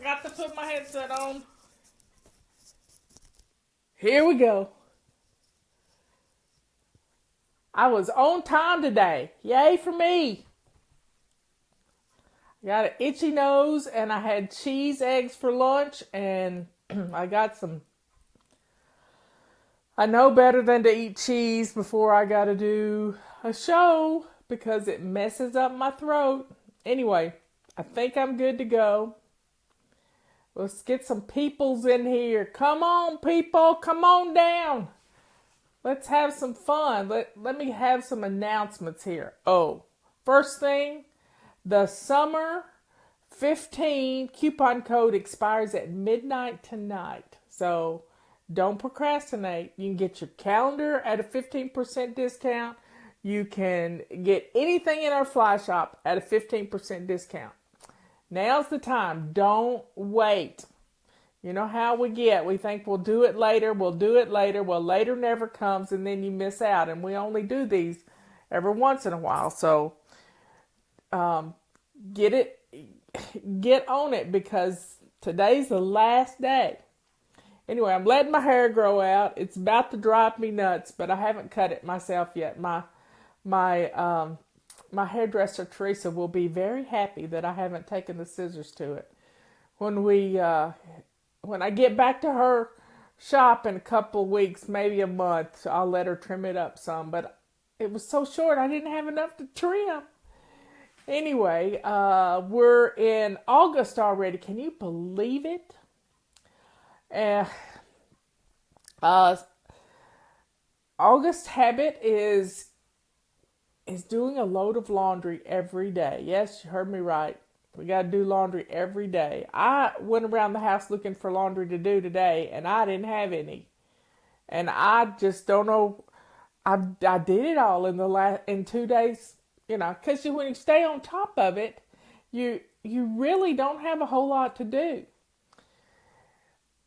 forgot to put my headset on. Here we go. I was on time today. Yay for me. I got an itchy nose and I had cheese eggs for lunch and I got some. I know better than to eat cheese before I got to do a show because it messes up my throat. Anyway, I think I'm good to go. Let's get some peoples in here. Come on, people. Come on down. Let's have some fun. Let me have some announcements here. Oh, first thing, the summer 15 coupon code expires at midnight tonight. So don't procrastinate. You can get your calendar at a 15% discount. You can get anything in our fly shop at a 15% discount. Now's the time. Don't wait. You know how we get. We think we'll do it later. We'll do it later. Well, later never comes, and then you miss out. And we only do these every once in a while. So get on it because today's the last day. Anyway, I'm letting my hair grow out. It's about to drive me nuts, but I haven't cut it myself yet. My hairdresser Teresa will be very happy that I haven't taken the scissors to it. When I get back to her shop in a couple of weeks, maybe a month, I'll let her trim it up some. But it was so short, I didn't have enough to trim. Anyway, we're in August already. Can you believe it? August habit is doing a load of laundry every day. Yes, you heard me right. We got to do laundry every day. I went around the house looking for laundry to do today, and I didn't have any. And I just don't know. I did it all in 2 days, because when you stay on top of it, you really don't have a whole lot to do.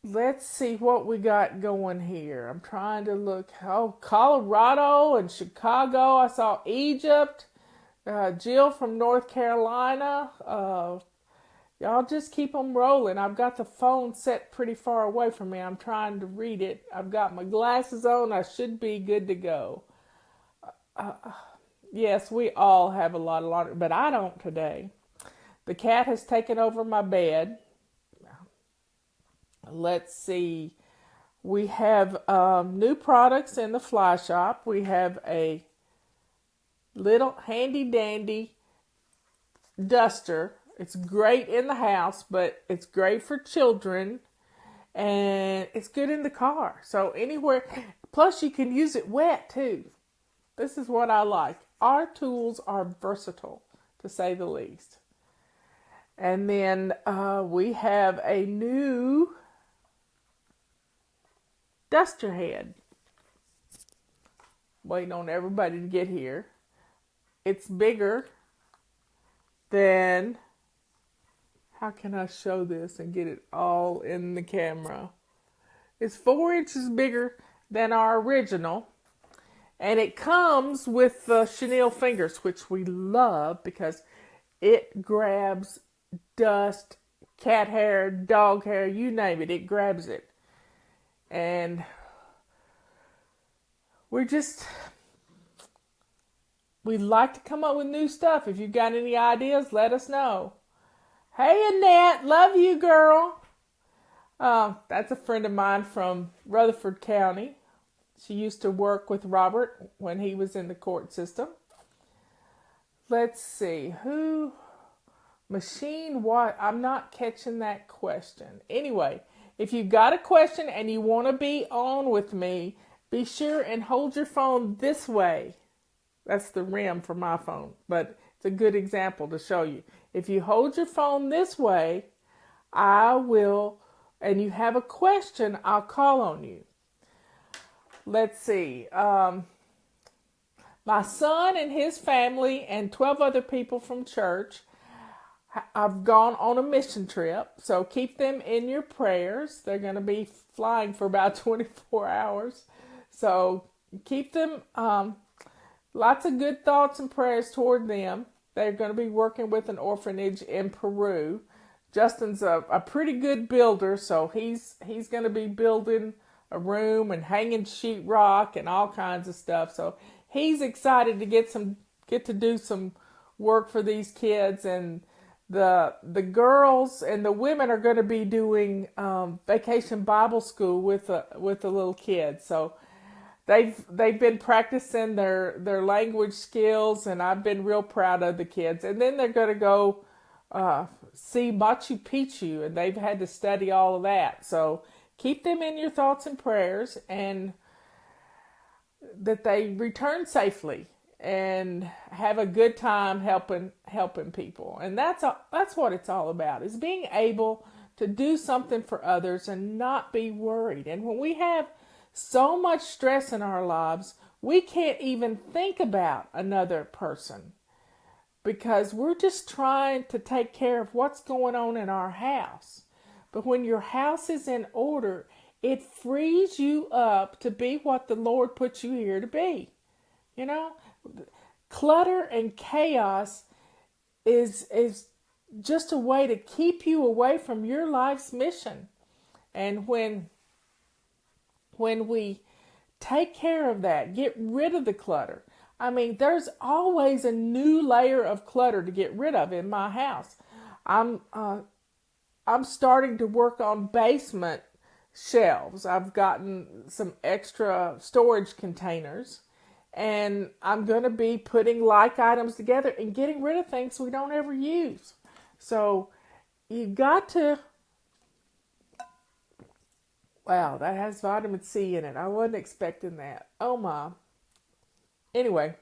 Let's see what we got going here. I'm trying to look. Oh, Colorado and Chicago. I saw Egypt. Jill from North Carolina. Y'all just keep them rolling. I've got the phone set pretty far away from me. I'm trying to read it. I've got my glasses on. I should be good to go. Yes, we all have a lot of laundry, but I don't today. The cat has taken over my bed. Let's see. We have new products in the fly shop. We have a little handy dandy duster. It's great in the house, but it's great for children and it's good in the car. So anywhere, plus you can use it wet too. This is what I like. Our tools are versatile, to say the least. And then we have a new duster head. Waiting on everybody to get here. It's bigger than, how can I show this and get it all in the camera? It's 4 inches bigger than our original. And it comes with the chenille fingers, which we love because it grabs dust, cat hair, dog hair, you name it, it grabs it. And we like to come up with new stuff. If you've got any ideas, let us know. Hey, Annette, love you, girl. That's a friend of mine from Rutherford County. She used to work with Robert when he was in the court system. Let's see. What? I'm not catching that question. Anyway, if you've got a question and you want to be on with me, be sure and hold your phone this way. That's the rim for my phone, but it's a good example to show you. If you hold your phone this way, I will, and you have a question, I'll call on you. Let's see. My son and his family and 12 other people from church have gone on a mission trip, so keep them in your prayers. They're going to be flying for about 24 hours, so keep them, lots of good thoughts and prayers toward them. They're going to be working with an orphanage in Peru Justin's a pretty good builder, so he's going to be building a room and hanging sheetrock and all kinds of stuff. So he's excited to get to do some work for these kids, and the girls and the women are going to be doing vacation Bible school with the little kids. So they've been practicing their language skills, and I've been real proud of the kids. And then they're going to go see Machu Picchu, and they've had to study all of that. So keep them in your thoughts and prayers, and that they return safely and have a good time helping people. And that's what it's all about, is being able to do something for others and not be worried. And when we have so much stress in our lives, we can't even think about another person, because we're just trying to take care of what's going on in our house. But when your house is in order, it frees you up to be what the Lord put you here to be. You know, clutter and chaos is just a way to keep you away from your life's mission. And when we take care of that, get rid of the clutter. I mean, there's always a new layer of clutter to get rid of in my house. I'm starting to work on basement shelves. I've gotten some extra storage containers, and I'm going to be putting like items together and getting rid of things we don't ever use. So you got to, wow, that has vitamin C in it. I wasn't expecting that. Oh my. Anyway,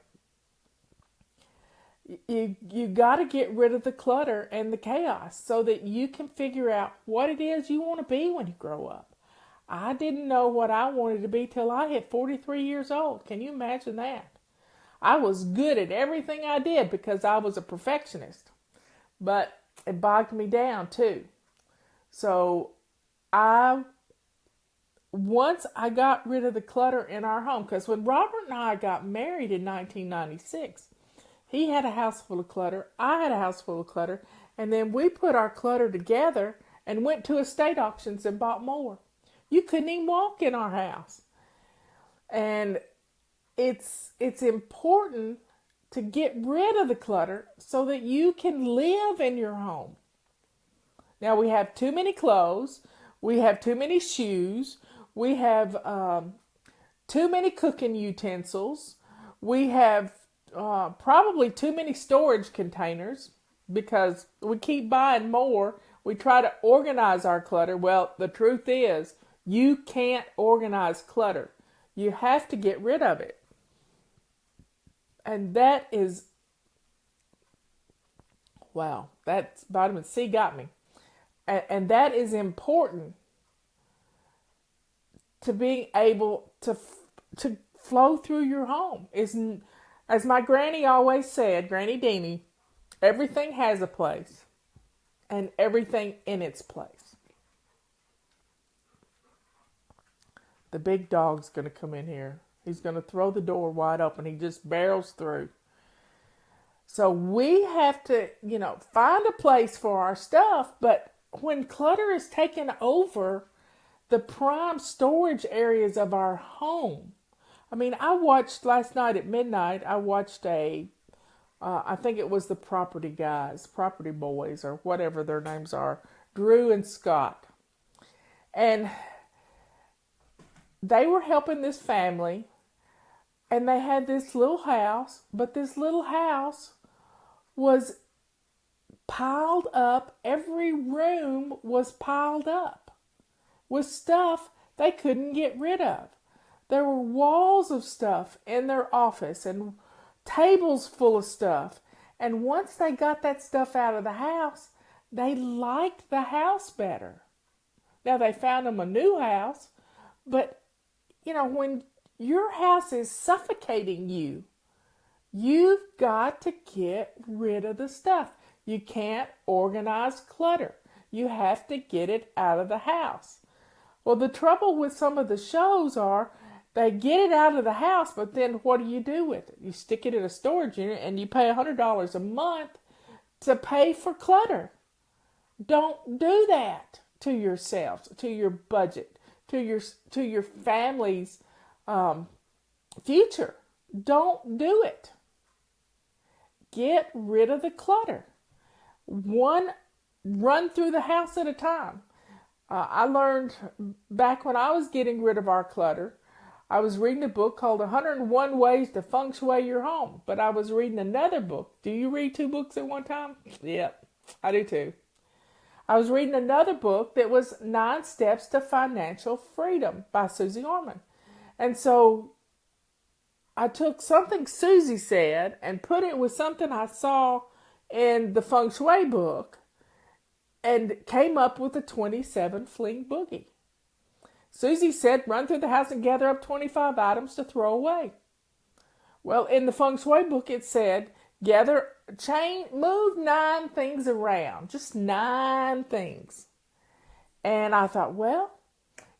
you got to get rid of the clutter and the chaos so that you can figure out what it is you want to be when you grow up. I didn't know what I wanted to be till I hit 43 years old. Can you imagine that? I was good at everything I did because I was a perfectionist, but it bogged me down too. So once I got rid of the clutter in our home, because when Robert and I got married in 1996, he had a house full of clutter, I had a house full of clutter, and then we put our clutter together and went to estate auctions and bought more. You couldn't even walk in our house. And it's important to get rid of the clutter so that you can live in your home. Now, we have too many clothes, we have too many shoes, we have too many cooking utensils. We have probably too many storage containers because we keep buying more. We try to organize our clutter. Well, the truth is, you can't organize clutter. You have to get rid of it. And that is, wow, that's vitamin C got me. And that is important to being able to flow through your home. As my granny always said, Granny Deanie, everything has a place and everything in its place. The big dog's going to come in here. He's going to throw the door wide open. He just barrels through. So we have to, find a place for our stuff. But when clutter is taken over the prime storage areas of our home. I mean, I watched last night at midnight, I watched I think it was the Property Boys, or whatever their names are, Drew and Scott. And they were helping this family, and they had this little house, but this little house was piled up. Every room was piled up with stuff they couldn't get rid of. There were walls of stuff in their office and tables full of stuff. And once they got that stuff out of the house, they liked the house better. Now they found them a new house, but when your house is suffocating you, you've got to get rid of the stuff. You can't organize clutter. You have to get it out of the house. Well, the trouble with some of the shows are they get it out of the house, but then what do you do with it? You stick it in a storage unit and you pay $100 a month to pay for clutter. Don't do that to yourselves, to your budget, to your family's future. Don't do it. Get rid of the clutter. One run through the house at a time. I learned back when I was getting rid of our clutter, I was reading a book called 101 Ways to Feng Shui Your Home. But I was reading another book. Do you read two books at one time? Yep, I do too. I was reading another book that was 9 Steps to Financial Freedom by Susie Orman. And so I took something Susie said and put it with something I saw in the Feng Shui book and came up with a 27 fling boogie. Susie said, run through the house and gather up 25 items to throw away. Well, in the Feng Shui book, it said, move 9 things around, just 9 things. And I thought, well,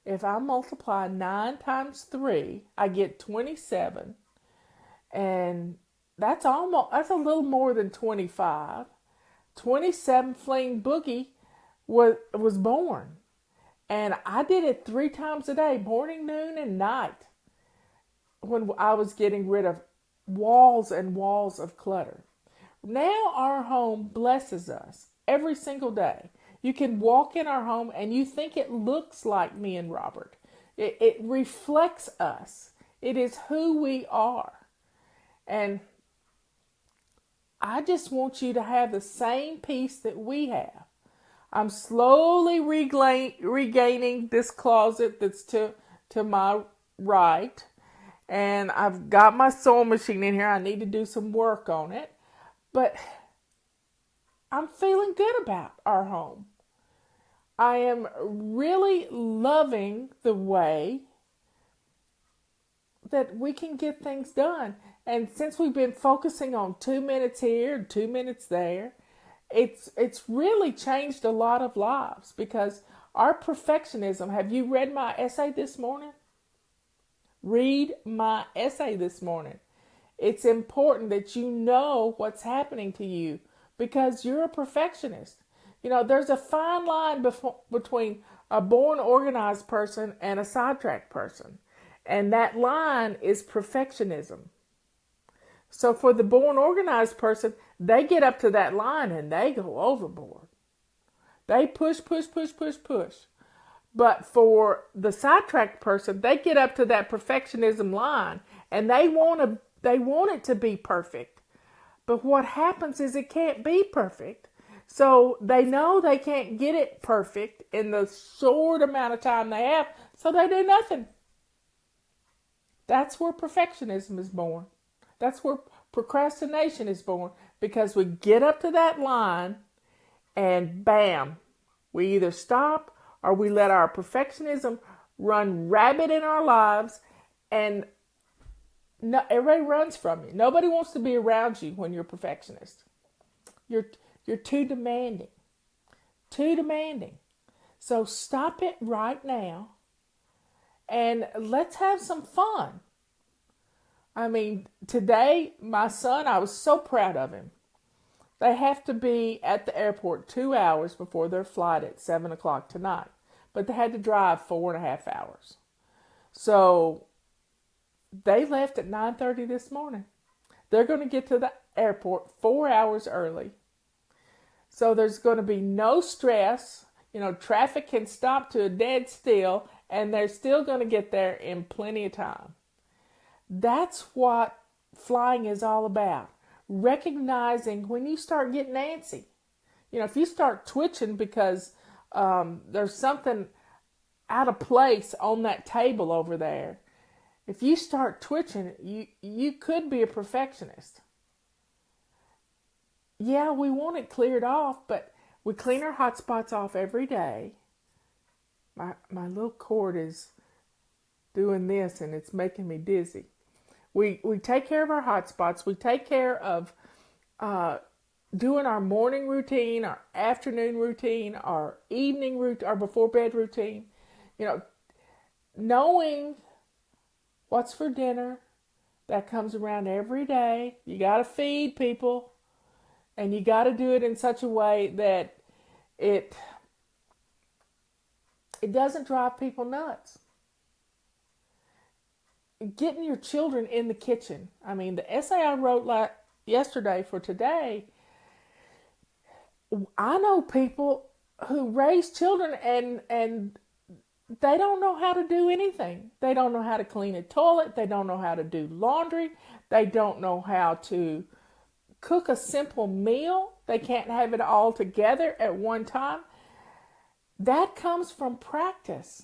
if I multiply 9 times 3, I get 27. And that's a little more than 25. 27 fling boogie was born. And I did it 3 times a day, morning, noon, and night, when I was getting rid of walls and walls of clutter. Now our home blesses us every single day. You can walk in our home and you think it looks like me and Robert. It reflects us. It is who we are. And I just want you to have the same peace that we have. I'm slowly regaining this closet that's to my right. And I've got my sewing machine in here. I need to do some work on it. But I'm feeling good about our home. I am really loving the way that we can get things done. And since we've been focusing on 2 minutes here and 2 minutes there, it's really changed a lot of lives, because our perfectionism. Have you read my essay this morning? Read my essay this morning. It's important that you know what's happening to you, because you're a perfectionist. You know, there's a fine line between a born organized person and a sidetracked person. And that line is perfectionism. So for the born organized person, they get up to that line and they go overboard. They push. But for the sidetracked person, they get up to that perfectionism line and they want it to be perfect. But what happens is it can't be perfect. So they know they can't get it perfect in the short amount of time they have, so they do nothing. That's where perfectionism is born. That's where procrastination is born, because we get up to that line and bam, we either stop or we let our perfectionism run rampant in our lives, and everybody runs from you. Nobody wants to be around you when you're a perfectionist. You're too demanding. Too demanding. So stop it right now and let's have some fun. I mean, today, my son, I was so proud of him. They have to be at the airport 2 hours before their flight at 7 o'clock tonight. But they had to drive 4.5 hours. So they left at 9:30 this morning. They're going to get to the airport 4 hours early. So there's going to be no stress. You know, traffic can stop to a dead still, and they're still going to get there in plenty of time. That's what flying is all about. Recognizing when you start getting antsy. You know, if you start twitching because there's something out of place on that table over there, if you start twitching, you could be a perfectionist. Yeah, we want it cleared off, but we clean our hot spots off every day. My little cord is doing this and it's making me dizzy. We take care of our hot spots. We take care of doing our morning routine, our afternoon routine, our evening routine, our before bed routine. You know, knowing what's for dinner, that comes around every day. You got to feed people, and you got to do it in such a way that it it doesn't drive people nuts. Getting your children in the kitchen. I mean, the essay I wrote yesterday for today, I know people who raise children and they don't know how to do anything. They don't know how to clean a toilet. They don't know how to do laundry. They don't know how to cook a simple meal. They can't have it all together at one time. That comes from practice.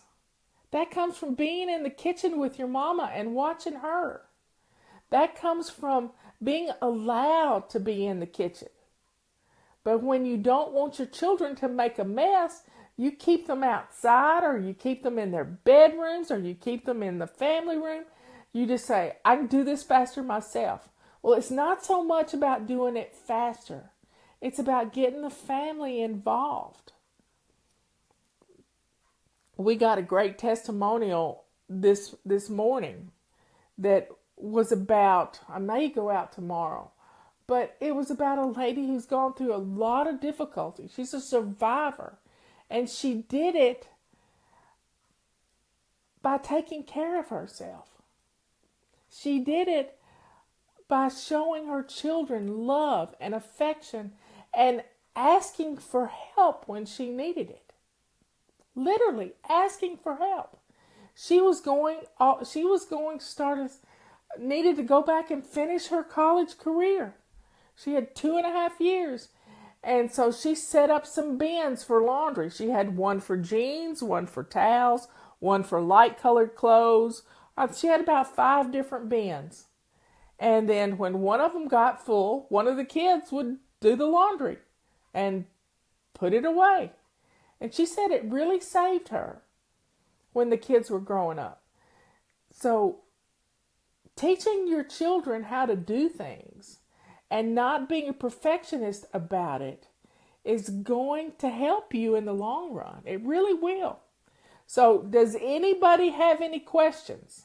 That comes from being in the kitchen with your mama and watching her. That comes from being allowed to be in the kitchen. But when you don't want your children to make a mess, you keep them outside, or you keep them in their bedrooms, or you keep them in the family room. You just say, I can do this faster myself. Well, it's not so much about doing it faster. It's about getting the family involved. We got a great testimonial this morning that was about, I may go out tomorrow, but it was about a lady who's gone through a lot of difficulty. She's a survivor, and she did it by taking care of herself. She did it by showing her children love and affection and asking for help when she needed it. Literally asking for help. She was going to needed to go back and finish her college career. She had 2.5 years. And so she set up some bins for laundry. She had one for jeans, one for towels, one for light colored clothes. She had about 5 different bins. And then when one of them got full, one of the kids would do the laundry and put it away. And she said it really saved her when the kids were growing up. So teaching your children how to do things and not being a perfectionist about it is going to help you in the long run. It really will. So does anybody have any questions?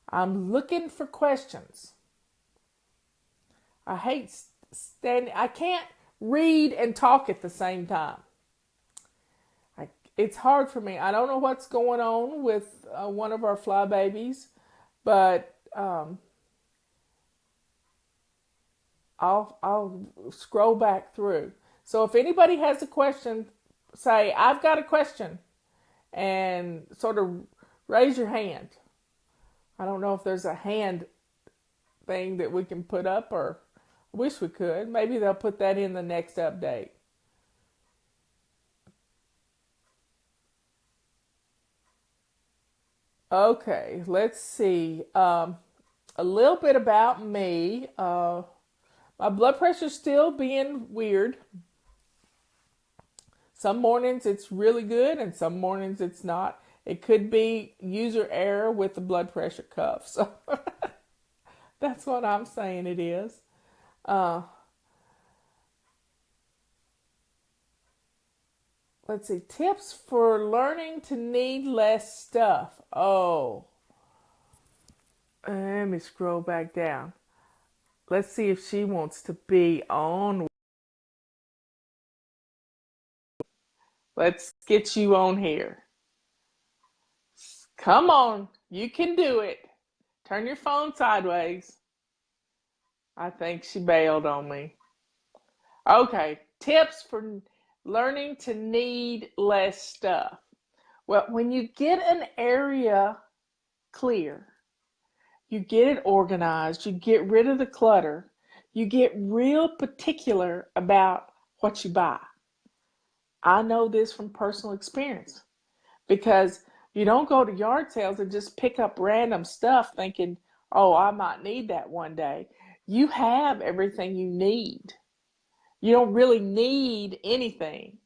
I'm looking for questions. I hate standing. I can't read and talk at the same time. It's hard for me. I don't know what's going on with one of our fly babies, but I'll scroll back through. So if anybody has a question, say, I've got a question, and sort of raise your hand. I don't know if there's a hand thing that we can put up, or I wish we could. Maybe they'll put that in the next update. Okay, let's see. A little bit about me. My blood pressure's still being weird. Some mornings it's really good, and some mornings it's not. It could be user error with the blood pressure cuff. So that's what I'm saying it is. Let's see. Tips for learning to need less stuff. Oh, let me scroll back down. Let's see if she wants to be on. Let's get you on here. Come on. You can do it. Turn your phone sideways. I think she bailed on me. Okay. Tips for learning to need less stuff. Well, when you get an area clear, you get it organized, you get rid of the clutter, you get real particular about what you buy. I know this from personal experience, because you don't go to yard sales and just pick up random stuff thinking, oh, I might need that one day. You have everything you need. You don't really need anything.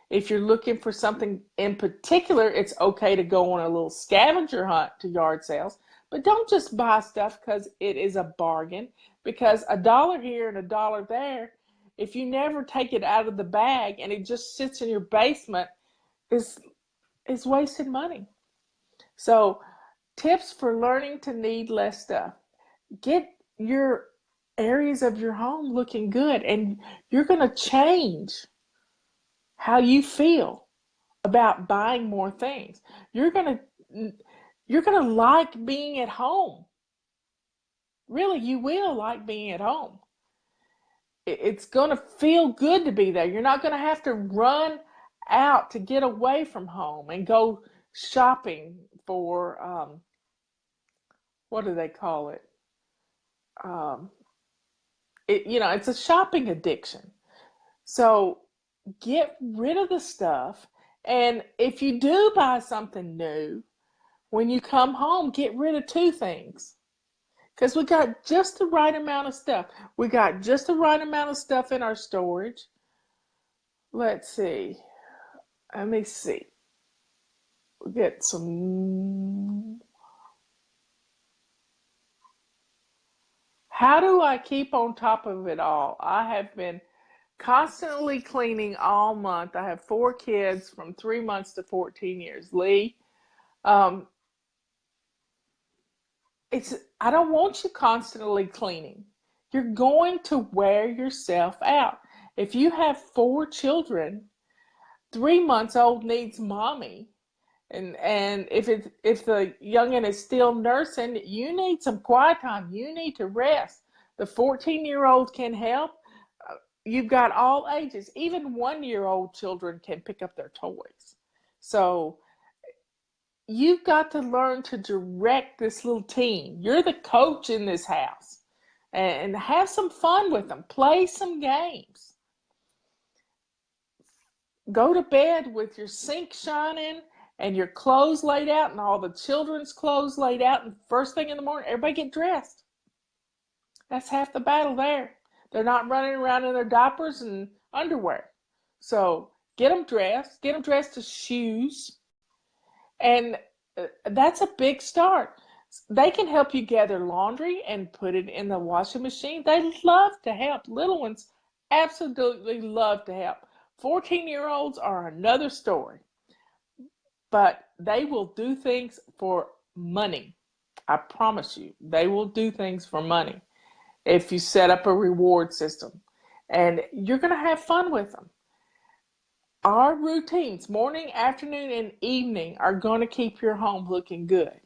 If you're looking for something in particular, it's okay to go on a little scavenger hunt to yard sales. But don't just buy stuff because it is a bargain. Because $1 here and $1 there, if you never take it out of the bag and it just sits in your basement, is wasted money. So tips for learning to need less stuff. Get your areas of your home looking good, and you're going to change how you feel about buying more things. You're going to you're going to like being at home. Really, you will like being at home. It's going to feel good to be there. You're not going to have to run out to get away from home and go shopping for what do they call it? Um, it's a shopping addiction. So get rid of the stuff. And if you do buy something new, when you come home, get rid of two things. Because we got just the right amount of stuff. We got just the right amount of stuff in our storage. Let's see. Let me see. We'll get some. How do I keep on top of it all? I have been constantly cleaning all month. I have 4 kids from 3 months to 14 years. Lee, um, it's I don't want you constantly cleaning. You're going to wear yourself out. If you have 4 children, 3 months old needs mommy. And if the youngin is still nursing, you need some quiet time. You need to rest. The 14-year-old can help. You've got all ages. Even 1-year-old children can pick up their toys. So you've got to learn to direct this little team. You're the coach in this house. And have some fun with them. Play some games. Go to bed with your sink shining and your clothes laid out and all the children's clothes laid out. And first thing in the morning, everybody get dressed. That's half the battle there. They're not running around in their diapers and underwear. So get them dressed to shoes. And that's a big start. They can help you gather laundry and put it in the washing machine. They love to help. Little ones absolutely love to help. 14-year-olds are another story, but they will do things for money. I promise you, they will do things for money if you set up a reward system. And you're going to have fun with them. Our routines, morning, afternoon, and evening, are going to keep your home looking good.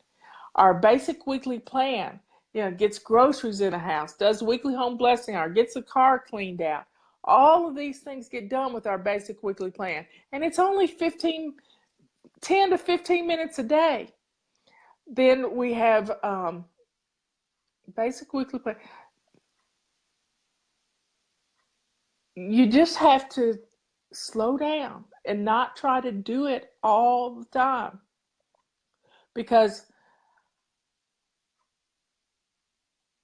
Our basic weekly plan, gets groceries in the house, does weekly home blessing hour, gets the car cleaned out. All of these things get done with our basic weekly plan. And it's only 10 to 15 minutes a day. Then we have basic weekly plan. You just have to slow down and not try to do it all the time. Because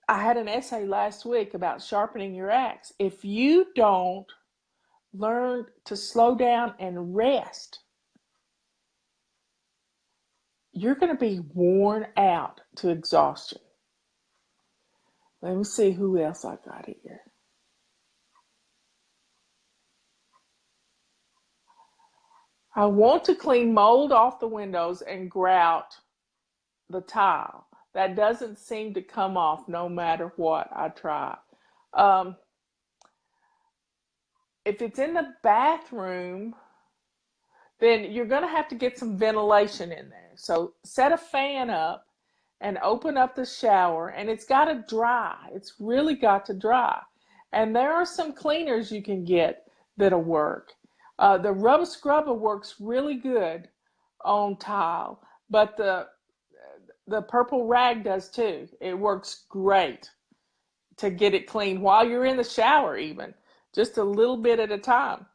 I had an essay last week about sharpening your axe. If you don't learn to slow down and rest, you're going to be worn out to exhaustion. Let me see who else I got here. I want to clean mold off the windows and grout the tile. That doesn't seem to come off no matter what I try. Um, if it's in the bathroom, then you're going to have to get some ventilation in there. So set a fan up and open up the shower, and it's got to dry. It's really got to dry. And there are some cleaners you can get that'll work. The rub scrubber works really good on tile, but the purple rag does too. It works great to get it clean while you're in the shower, even just a little bit at a time.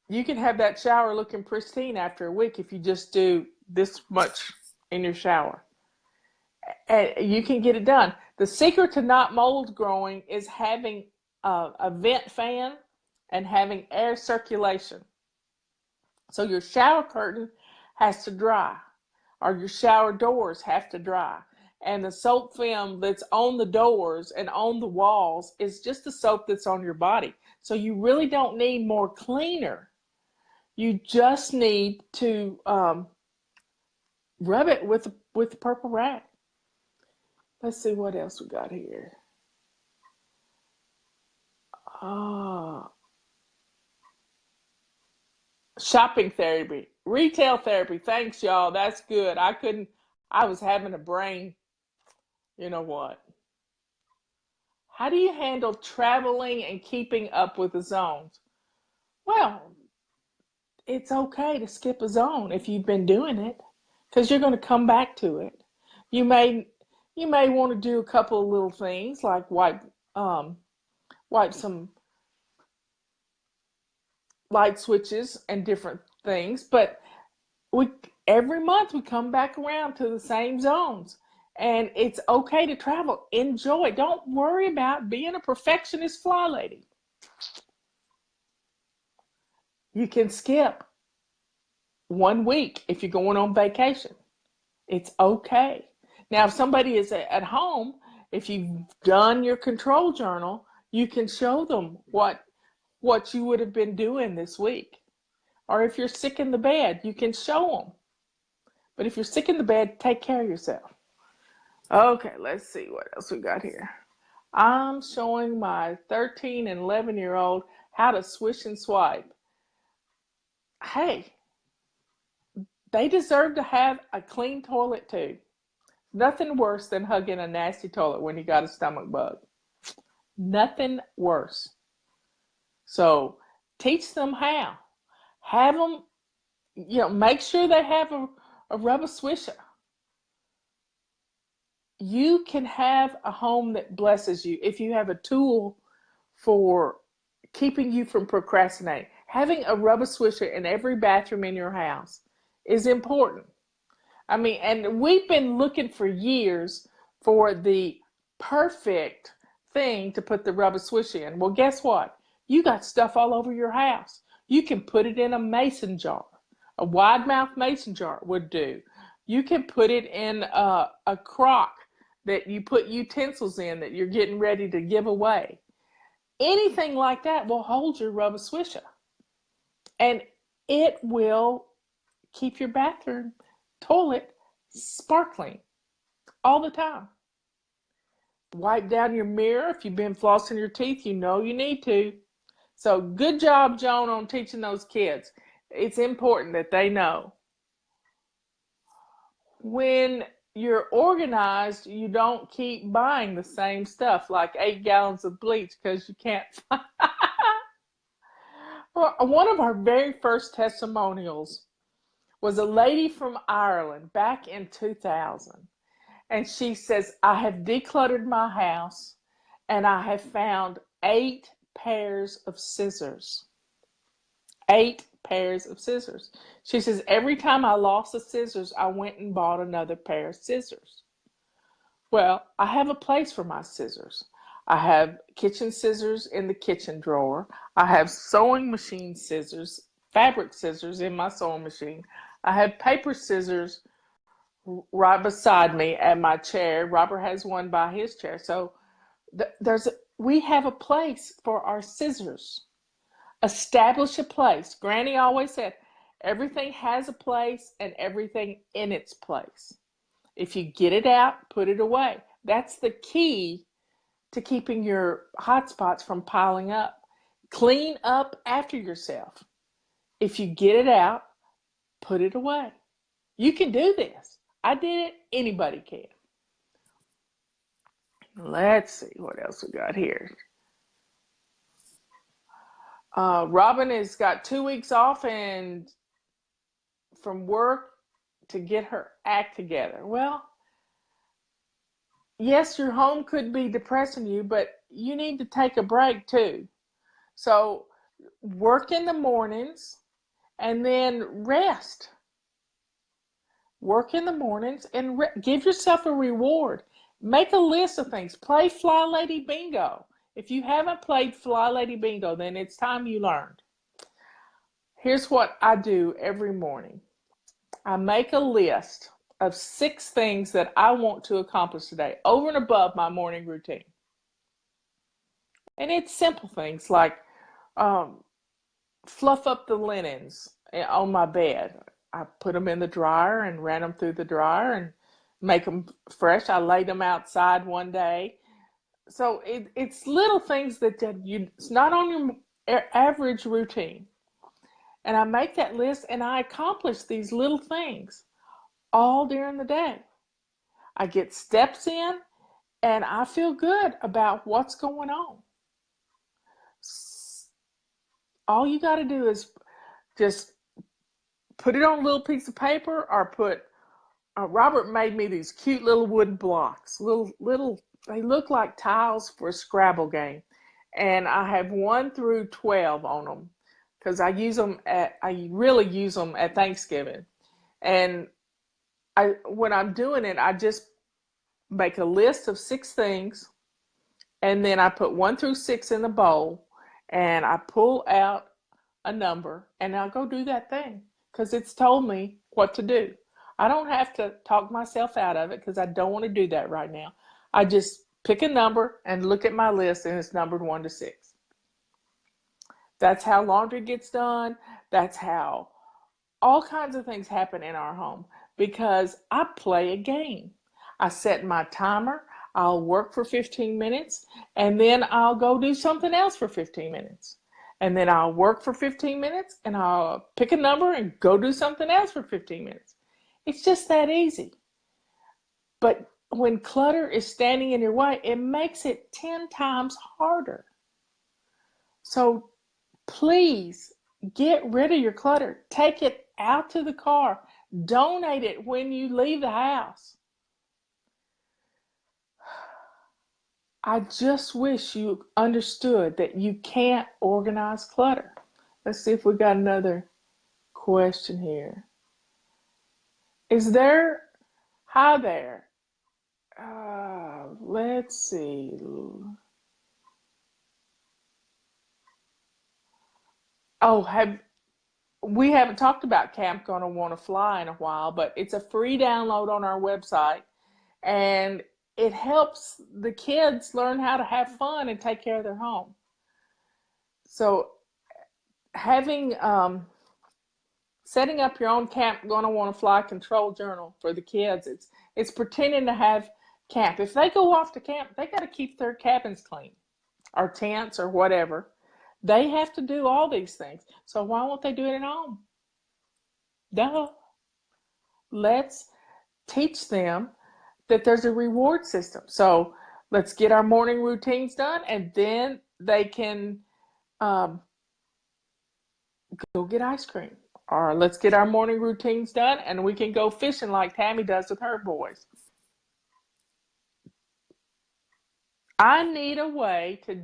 You can have that shower looking pristine after a week if you just do this much in your shower. And you can get it done. The secret to not mold growing is having a vent fan and having air circulation. So your shower curtain has to dry, or your shower doors have to dry. And the soap film that's on the doors and on the walls is just the soap that's on your body. So you really don't need more cleaner. You just need to rub it with the purple rag. Let's see what else we got here. Ah, Shopping therapy, retail therapy. Thanks, y'all. That's good. I was having a brain. You know what? How do you handle traveling and keeping up with the zones? Well, it's okay to skip a zone if you've been doing it because you're going to come back to it. You may you may want to do a couple of little things like um, wipe some light switches and different things, but we every month we come back around to the same zones. And it's okay to travel. Enjoy. Don't worry about being a perfectionist fly lady. You can skip 1 week if you're going on vacation. It's okay. Now, if somebody is at home, if you've done your control journal, you can show them what you would have been doing this week. Or if you're sick in the bed, you can show them. But if you're sick in the bed, take care of yourself. Okay, let's see what else we got here. I'm showing my 13 and 11-year-old how to swish and swipe. Hey, they deserve to have a clean toilet too. Nothing worse than hugging a nasty toilet when you got a stomach bug. Nothing worse. So teach them how. Have them, make sure they have a rubber swisher. You can have a home that blesses you if you have a tool for keeping you from procrastinating. Having a rubber swisher in every bathroom in your house is important. I mean, and we've been looking for years for the perfect thing to put the rubber swish in. Well, guess what? You got stuff all over your house. You can put it in a mason jar. A wide mouth mason jar would do. You can put it in a crock that you put utensils in that you're getting ready to give away. Anything like that will hold your rubber swisher. And it will keep your bathroom toilet sparkling all the time. Wipe down your mirror. If you've been flossing your teeth, you know you need to. So good job, Joan, on teaching those kids. It's important that they know. When you're organized, you don't keep buying the same stuff like 8 gallons of bleach because you can't find. Well, one of our very first testimonials was a lady from Ireland back in 2000. And she says, I have decluttered my house and I have found 8 pairs of scissors. 8 pairs of scissors. She says, every time I lost the scissors, I went and bought another pair of scissors. Well, I have a place for my scissors. I have kitchen scissors in the kitchen drawer. I have sewing machine scissors, fabric scissors in my sewing machine. I have paper scissors right beside me at my chair. Robert has one by his chair. So we have a place for our scissors. Establish a place. Granny always said, everything has a place and everything in its place. If you get it out, put it away. That's the key to keeping your hot spots from piling up. Clean up after yourself. If you get it out, put it away. You can do this. I did it. Anybody can. Let's see what else we got here. Robin has got 2 weeks off and from work to get her act together. Well, yes, your home could be depressing you, but you need to take a break too. So work in the mornings and then rest. Work in the mornings and give yourself a reward. Make a list of things. Play Fly Lady Bingo. If you haven't played Fly Lady Bingo, then it's time you learned. Here's what I do every morning. I make a list of 6 things that I want to accomplish today, over and above my morning routine. And it's simple things like fluff up the linens on my bed. I put them in the dryer and ran them through the dryer and make them fresh. I laid them outside one day. So it's little things that it's not on your average routine. And I make that list and I accomplish these little things all during the day. I get steps in and I feel good about what's going on. All you got to do is just put it on a little piece of paper or put Robert made me these cute little wooden blocks, little. They look like tiles for a Scrabble game, and I have 1 through 12 on them because I really use them at Thanksgiving, and when I'm doing it, I just make a list of 6 things, and then I put 1 through 6 in the bowl, and I pull out a number, and I'll go do that thing because it's told me what to do. I don't have to talk myself out of it because I don't want to do that right now. I just pick a number and look at my list, and it's numbered 1 to 6. That's how laundry gets done. That's how all kinds of things happen in our home because I play a game. I set my timer. I'll work for 15 minutes and then I'll go do something else for 15 minutes. And then I'll work for 15 minutes and I'll pick a number and go do something else for 15 minutes. It's just that easy. But when clutter is standing in your way, it makes it 10 times harder. So please get rid of your clutter. Take it out to the car. Donate it when you leave the house. I just wish you understood that you can't organize clutter. Let's see if we got another question here. Is there, hi there. Let's see. Oh, we haven't talked about Camp Gonna Wanna Fly in a while, but it's a free download on our website, and it helps the kids learn how to have fun and take care of their home. So having setting up your own Camp Gonna Wanna Fly control journal for the kids, it's pretending to have camp. If they go off to camp, they got to keep their cabins clean or tents or whatever. They have to do all these things. So why won't they do it at home? Duh. Let's teach them that there's a reward system. So let's get our morning routines done, and then they can um, go get ice cream. Or let's get our morning routines done, and we can go fishing like Tammy does with her boys. I need a way to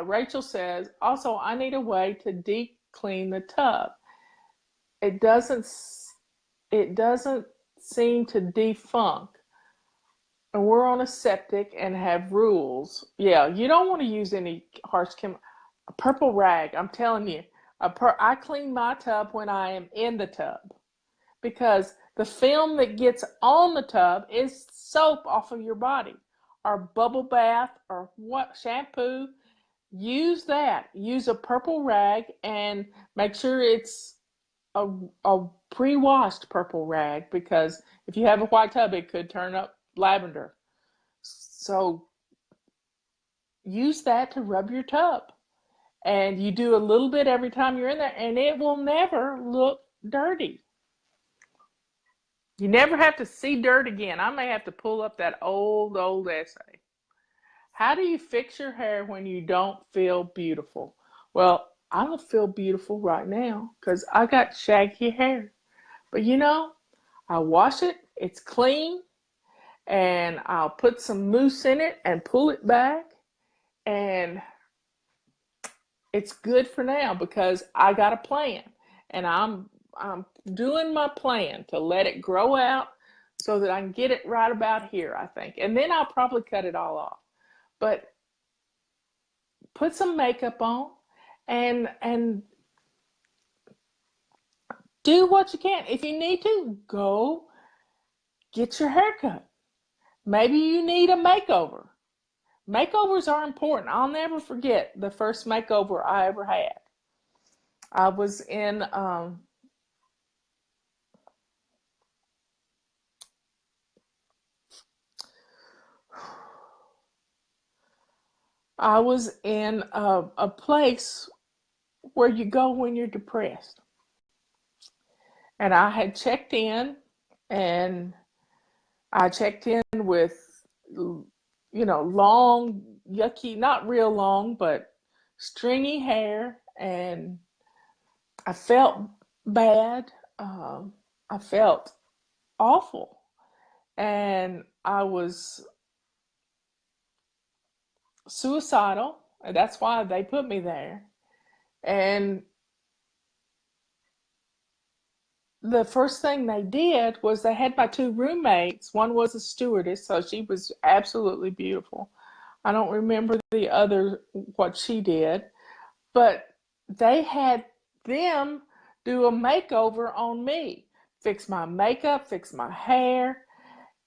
Rachel says, also, I need a way to deep clean the tub. It doesn't, it doesn't seem to defunk. And we're on a septic and have rules. Yeah, you don't want to use any harsh chemical. A purple rag, I'm telling you. I clean my tub when I am in the tub because the film that gets on the tub is soap off of your body or bubble bath or what shampoo. Use that. Use a purple rag and make sure it's a pre-washed purple rag because if you have a white tub, it could turn up lavender. So use that to rub your tub. And you do a little bit every time you're in there, and it will never look dirty. You never have to see dirt again. I may have to pull up that old essay. How do you fix your hair when you don't feel beautiful? Well, I don't feel beautiful right now because I got shaggy hair. But I wash it, it's clean, and I'll put some mousse in it and pull it back. And it's good for now because I got a plan. And I'm doing my plan to let it grow out so that I can get it right about here, I think. And then I'll probably cut it all off. But put some makeup on and do what you can. If you need to, go get your hair cut. Maybe you need a makeover. Makeovers are important. I'll never forget the first makeover I ever had. I was in a place where you go when you're depressed. And I had checked in, and I checked in with, long, yucky, not real long, but stringy hair. And I felt bad. Um, I felt awful. And I was suicidal. And that's why they put me there. And the first thing they did was they had my two roommates. One was a stewardess, so she was absolutely beautiful. I don't remember the other, what she did, but they had them do a makeover on me, fix my makeup, fix my hair.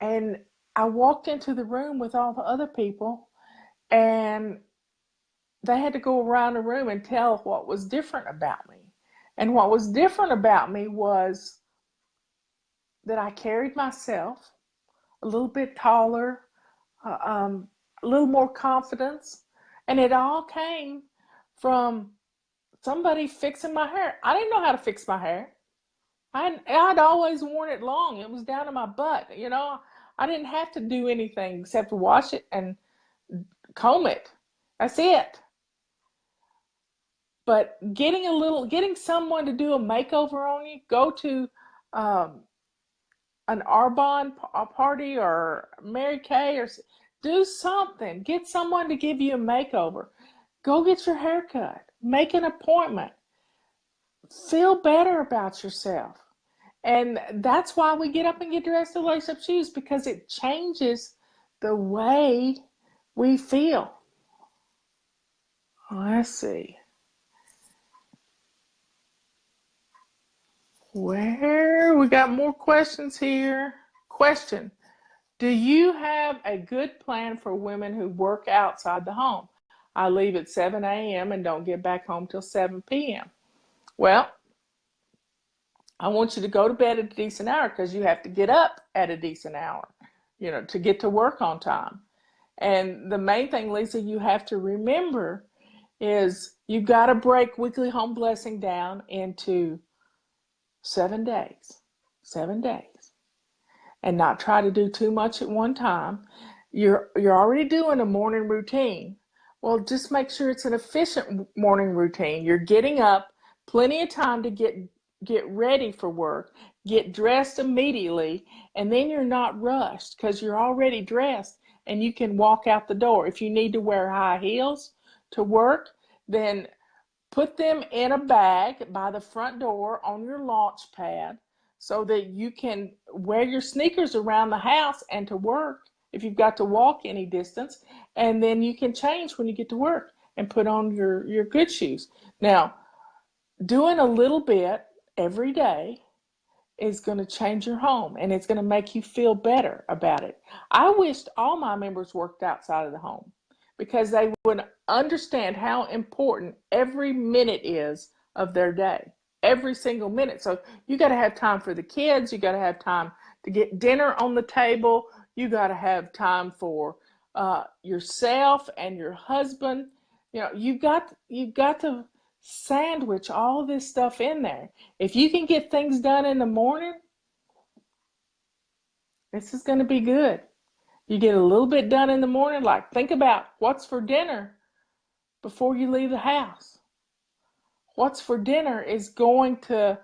And I walked into the room with all the other people, and they had to go around the room and tell what was different about me. And what was different about me was that I carried myself a little bit taller, a little more confidence. And it all came from somebody fixing my hair. I didn't know how to fix my hair. I'd always worn it long. It was down to my butt. I didn't have to do anything except wash it and comb it. That's it. But getting someone to do a makeover on you, go to um, an Arbonne party or Mary Kay, or do something. Get someone to give you a makeover. Go get your hair cut. Make an appointment. Feel better about yourself. And that's why we get up and get dressed to lace up shoes, because it changes the way we feel. Let's see. Where we got more questions here. Question: do you have a good plan for women who work outside the home? I leave at 7 a.m. and don't get back home till 7 p.m. Well, I want you to go to bed at a decent hour, because you have to get up at a decent hour, to get to work on time. And the main thing, Lisa, you have to remember is you got to break weekly home blessing down into 7 days. 7 days. And not try to do too much at one time. You're already doing a morning routine. Well, just make sure it's an efficient morning routine. You're getting up plenty of time to get ready for work, get dressed immediately, and then you're not rushed because you're already dressed and you can walk out the door. If you need to wear high heels to work, then put them in a bag by the front door on your launch pad, so that you can wear your sneakers around the house and to work if you've got to walk any distance. And then you can change when you get to work and put on your good shoes. Now, doing a little bit every day is going to change your home, and it's going to make you feel better about it. I wished all my members worked outside of the home, because they would understand how important every minute is of their day, every single minute. So you got to have time for the kids. You got to have time to get dinner on the table. You got to have time for yourself and your husband. You've got to sandwich all this stuff in there. If you can get things done in the morning, this is going to be good. You get a little bit done in the morning, like think about what's for dinner before you leave the house. What's for dinner is going to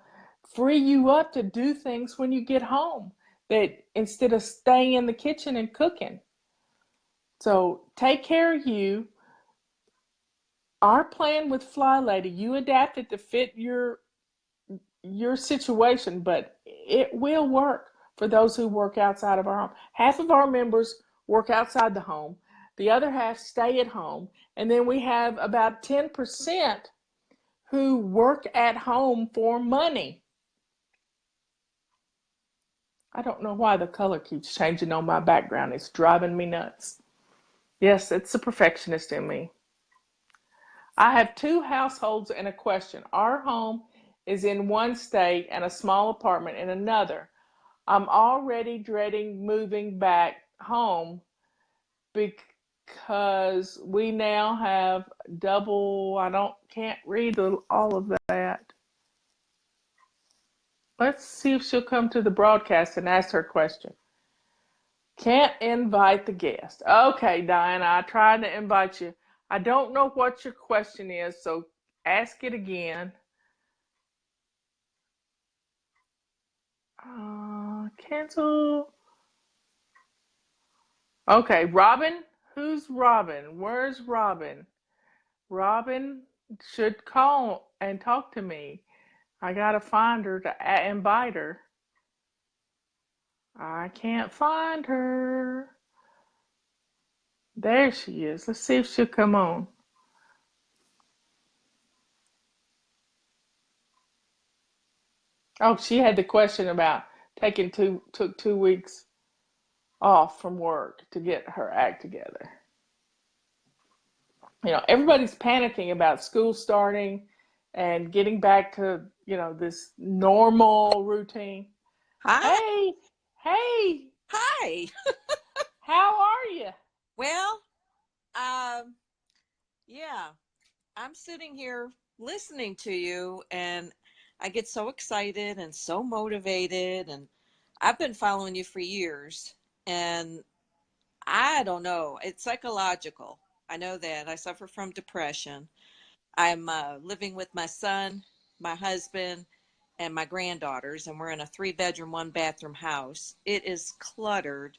free you up to do things when you get home, that instead of staying in the kitchen and cooking. So take care of you. Our plan with Fly Lady, you adapted to fit your situation, but it will work for those who work outside of our home. Half of our members work outside the home, the other half stay at home, and then we have about 10% who work at home for money. I don't know why the color keeps changing on my background. It's driving me nuts. Yes, it's the perfectionist in me. I have two households and a question. Our home is in one state and a small apartment in another. I'm already dreading moving back home because we now have double. Can't read all of that. Let's see if she'll come to the broadcast and ask her question. Can't invite the guest. Okay, Diana, I tried to invite you. I don't know what your question is, so ask it again. Cancel. Okay, Robin. Who's Robin? Where's Robin? Robin should call and talk to me. I gotta find her to invite her. I can't find her. There she is. Let's see if she'll come on. Oh, she had the question about took 2 weeks off from work to get her act together. Everybody's panicking about school starting and getting back to, this normal routine. Hi. Hey, Hi. how are you? Well, um, yeah, I'm sitting here listening to you and I get so excited and so motivated, and I've been following you for years, and I don't know, it's psychological. I know that I suffer from depression. I'm living with my son, my husband, and my granddaughters, and we're in a 3-bedroom, 1-bathroom house. It is cluttered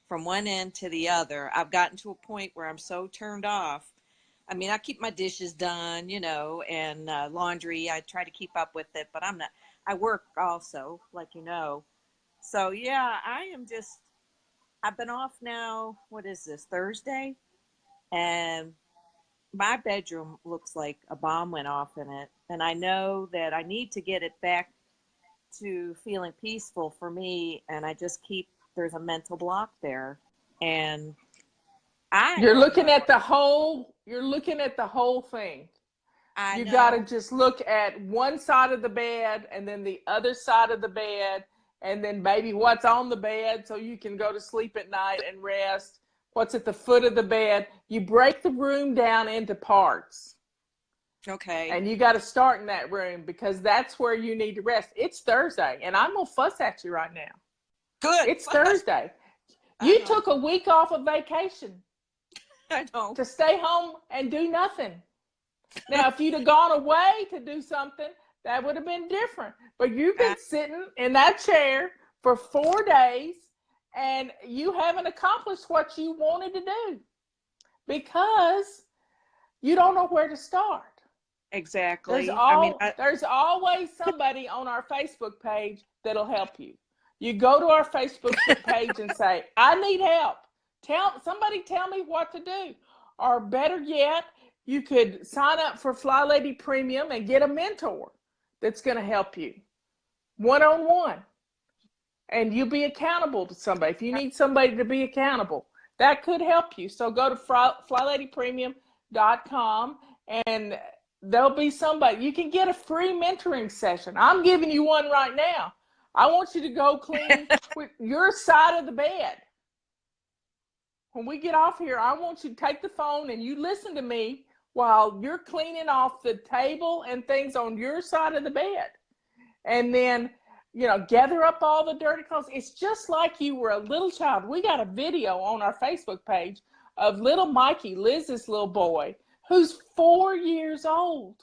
from one end to the other. I've gotten to a point where I'm so turned off. I mean, I keep my dishes done, and laundry. I try to keep up with it, but I'm not. I work also, like So, yeah, I've been off now. What is this, Thursday? And my bedroom looks like a bomb went off in it. And I know that I need to get it back to feeling peaceful for me. And there's a mental block there. And I You're don't looking know. at the whole you're looking at the whole thing. I You got to know. just look at one side of the bed and then the other side of the bed and then maybe what's on the bed so you can go to sleep at night and rest. What's at the foot of the bed. You break the room down into parts. Okay. And you got to start in that room because that's where you need to rest. It's Thursday, and I'm going to fuss at you right now. Good. It's Thursday. I You know. took a week off of vacation I know. to stay home and do nothing. Now, if you'd have gone away to do something, that would have been different. But you've I, been sitting in that chair for 4 days and you haven't accomplished what you wanted to do because you don't know where to start. exactly. I mean, There's always somebody on our Facebook page that'll help you. You go to our Facebook page and say, "I need help. Tell me what to do." Or better yet, you could sign up for Fly Lady Premium and get a mentor that's going to help you one-on-one, and you'll be accountable to somebody. If you need somebody to be accountable, that could help you. So go to flyladypremium.com and there'll be somebody. You can get a free mentoring session. I'm giving you one right now. I want you to go clean with your side of the bed. When we get off here, I want you to take the phone and you listen to me while you're cleaning off the table and things on your side of the bed. And then, gather up all the dirty clothes. It's just like you were a little child. We got a video on our Facebook page of little Mikey, Liz's little boy, who's 4 years old.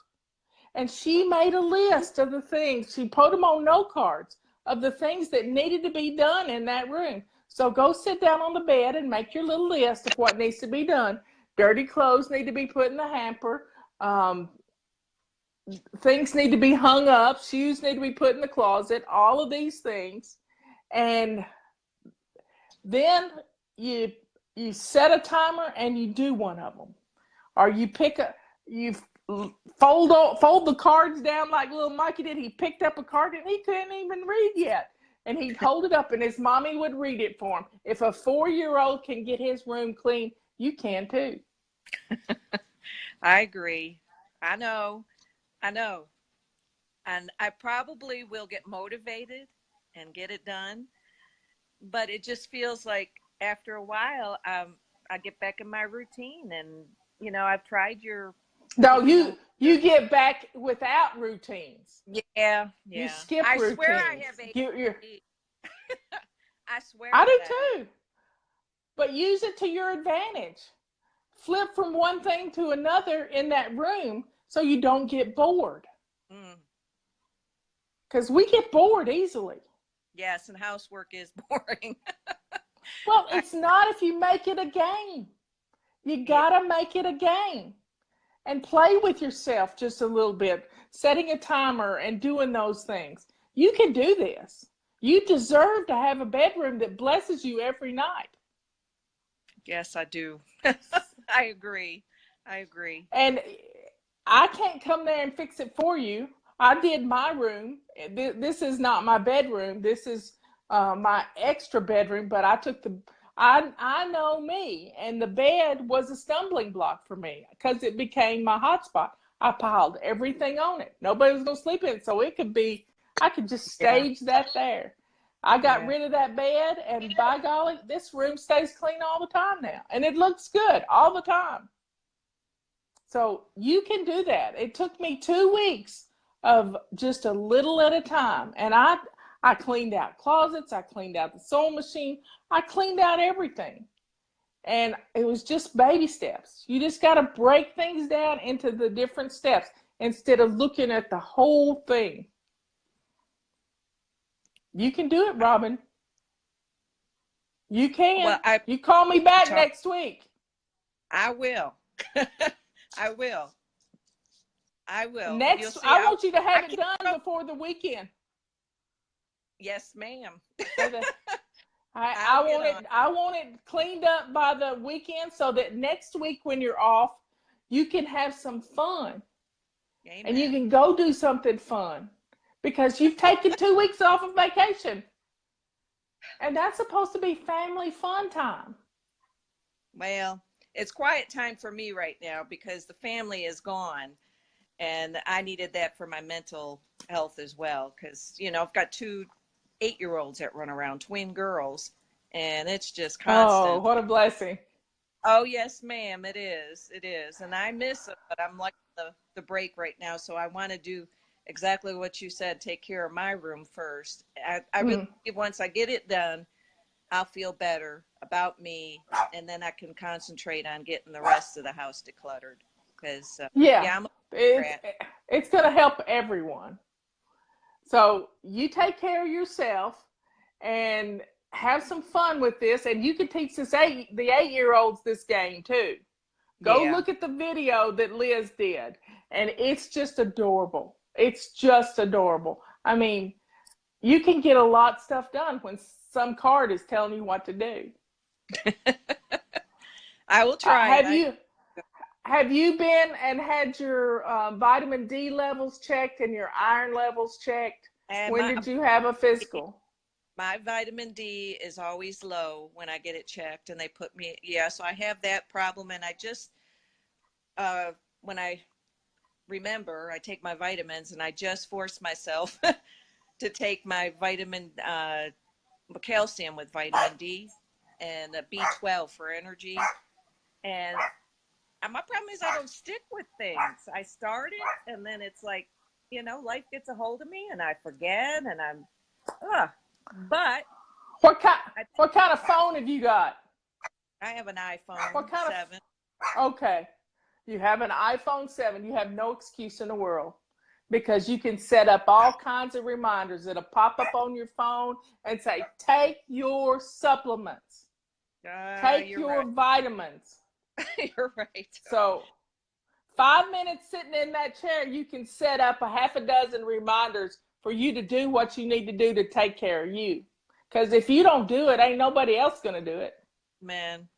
And she made a list of the things. She put them on note cards of the things that needed to be done in that room. So go sit down on the bed and make your little list of what needs to be done. Dirty clothes need to be put in the hamper. Things need to be hung up. Shoes need to be put in the closet. All of these things. And then you set a timer and you do one of them. Or you fold the cards down like little Mikey did. He picked up a card and he couldn't even read yet. And he'd hold it up and his mommy would read it for him. If a 4-year-old can get his room clean, you can too. I agree. I know. I know. And I probably will get motivated and get it done. But it just feels like after a while, I get back in my routine, and I've tried your No, keeping them. you get back without routines. Yeah, You yeah. skip I swear I routines. have You're ADD. I I swear that I do. do too, but use it to your advantage. Flip from one thing to another in that room so you don't get bored. Mm. Because we get bored easily. Yes, and housework is boring. Well, I, it's not if you make it a game. You yeah, gotta make it a game and play with yourself just a little bit, setting a timer and doing those things. You can do this. You deserve to have a bedroom that blesses you every night. yes, I do. I agree. I agree. And I can't come there and fix it for you. I did my room. This is not my bedroom. This is my extra bedroom. But I took the. I know me, and the bed was a stumbling block for me because it became my hotspot. I piled everything on it. Nobody was gonna sleep in it, so it could be. I could just Yeah, stage that there. I got yeah. rid of that bed, and by golly, this room stays clean all the time now, and it looks good all the time. So you can do that. It took me 2 weeks of just a little at a time. And I cleaned out closets, I cleaned out the sewing machine, I cleaned out everything. And it was just baby steps. You just got to break things down into the different steps instead of looking at the whole thing. You can do it, Robin. You Well, can. I You call me back talk. next week. I will. I will. I will. You'll Next, see. I want you to I have it can't done go. before the weekend. Yes, ma'am. So that I, I'll I get want on. it I want it cleaned up by the weekend so that next week when you're off, you can have some fun and you Amen. can go do something fun because you've taken 2 weeks off of vacation and that's supposed to be family fun time. Well, it's quiet time for me right now because the family is gone, and I needed that for my mental health as well. Because I've got two 8-year-olds that run around, twin girls, and it's just Oh, constant. what a blessing. Oh yes, ma'am, it is. It is. And I miss it, but I'm like the break right now. So I want to do exactly what you said, take care of my room first. I really Mm. once I get it done, I'll feel better about me, and then I can concentrate on getting the rest of the house decluttered. Because Yeah, yeah, I'm a it's rat. it's going to help everyone. So you take care of yourself and have some fun with this, and you can teach the 8 year olds this game too. Go Yeah, look at the video that Liz did, and it's just adorable. It's just adorable. I mean, you can get a lot of stuff done when some card is telling you what to do. I will Uh, try it. have you have you been and had your vitamin D levels checked and your iron levels checked? And When did you have a physical? my vitamin D is always low when I get it checked, and they put me. Yeah, so I have that problem, and I just when I remember, I take my vitamins, and I just force myself to take my calcium with vitamin D and a B12 for energy. And my problem is I don't stick with things. I start it, and then it's like, life gets a hold of me, and I forget, and but What kind I, what kind of phone have you got? I have an iPhone What kind of 7. Okay. You have an iPhone 7. You have no excuse in the world because you can set up all kinds of reminders that'll pop up on your phone and say, take your supplements, take You're right. your vitamins. You're right. So, 5 minutes sitting in that chair, you can set up a half a dozen reminders for you to do what you need to do to take care of you. Because if you don't do it, ain't nobody else going to do it. Man.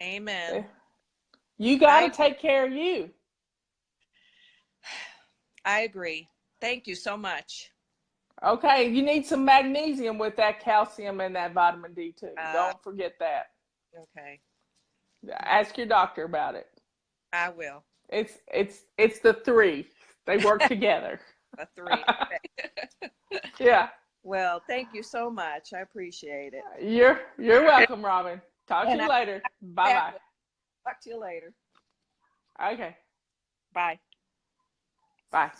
Amen. You got I to take care of you. I agree. Thank you so much. Okay, you need some magnesium with that calcium and that vitamin D too. Uh, Don't forget that. okay. Ask your doctor about it. I will. It's the three. They work together. A 3. Okay. Yeah. Well, thank you so much. I appreciate it. You're welcome, Robin. Talk to And you later. Bye I bye. Talk to you later. Okay. Bye. Bye.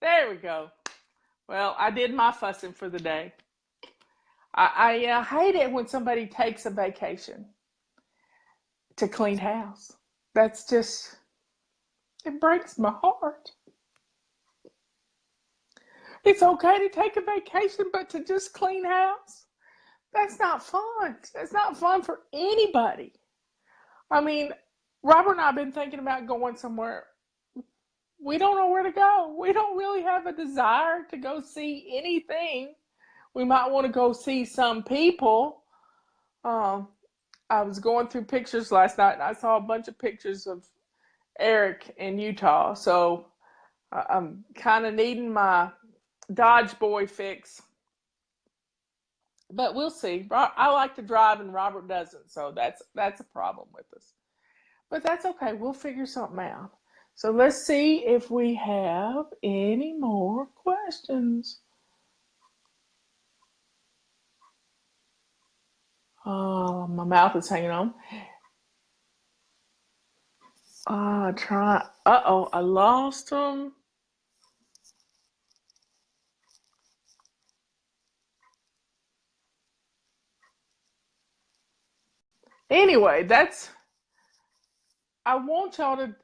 There we go. Well, I did my fussing for the day. I hate it when somebody takes a vacation to clean house. That's just, it breaks my heart. It's okay to take a vacation, but to just clean house, that's not fun. It's not fun for anybody. I mean, Robert and I have been thinking about going somewhere. We don't know where to go. We don't really have a desire to go see anything. We might want to go see some people. Um, I was going through pictures last night and I saw a bunch of pictures of Eric in Utah. So I'm kind of needing my Dodge boy fix. But we'll see. I like to drive and Robert doesn't, so that's a problem with us. But that's okay. We'll figure something out. So let's see if we have any more questions. Oh, my mouth is hanging on. Try. Uh-oh, I lost them. Anyway, I want y'all to,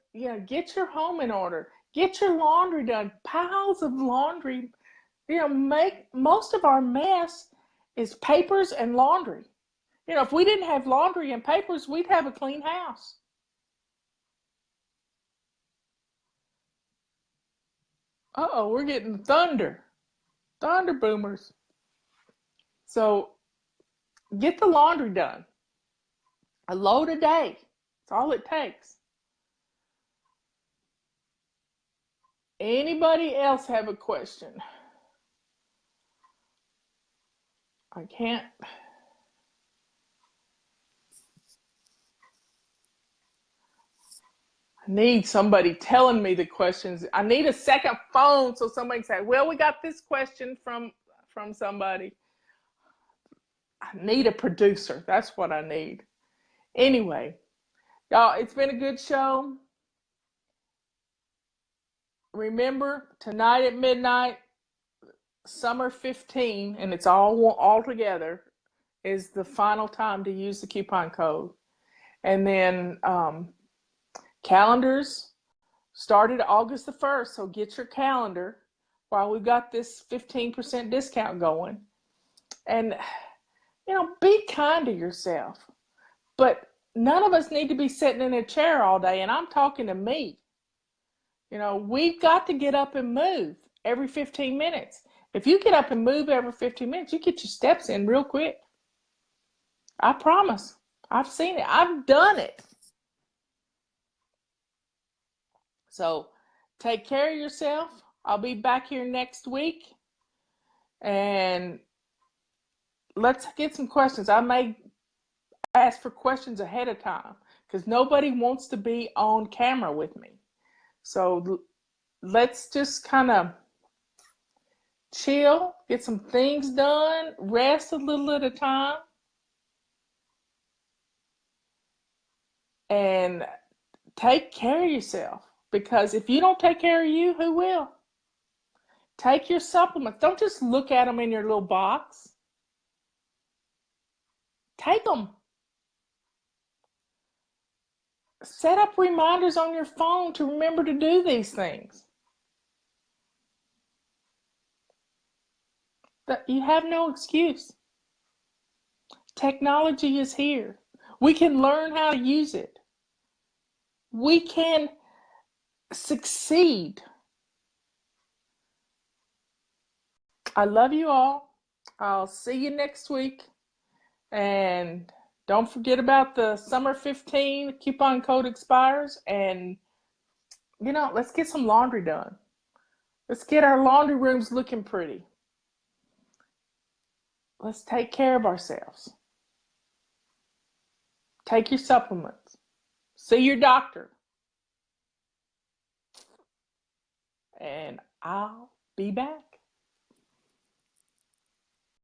get your home in order. Get your laundry done. Piles of laundry. Make most of our mess is papers and laundry. If we didn't have laundry and papers, we'd have a clean house. Uh-oh, we're getting thunder. Thunder boomers. So get the laundry done. A load a day. That's all it takes. Anybody else have a question? I can't. I need somebody telling me the questions. I need a second phone so somebody can say, well, we got this question from somebody. I need a producer. That's what I need. Anyway, y'all, it's been a good show. Remember, tonight at midnight, summer 15, and it's all together, is the final time to use the coupon code. And then calendars started August the 1st, so get your calendar while we've got this 15% discount going. And, be kind to yourself. But none of us need to be sitting in a chair all day, and I'm talking to me. We've got to get up and move every 15 minutes. If you get up and move every 15 minutes, you get your steps in real quick. I promise. I've seen it. I've done it. So take care of yourself. I'll be back here next week. And let's get some questions. I may ask for questions ahead of time because nobody wants to be on camera with me. So let's just kind of chill, get some things done, rest a little at a time, and take care of yourself. Because if you don't take care of you, who will? Take your supplements. Don't just look at them in your little box. Take them. Set up reminders on your phone to remember to do these things. You have no excuse. Technology is here. We can learn how to use it. We can succeed. I love you all. I'll see you next week. And don't forget about the summer 15 coupon code expires. And, let's get some laundry done. Let's get our laundry rooms looking pretty. Let's take care of ourselves. Take your supplements. See your doctor. And I'll be back.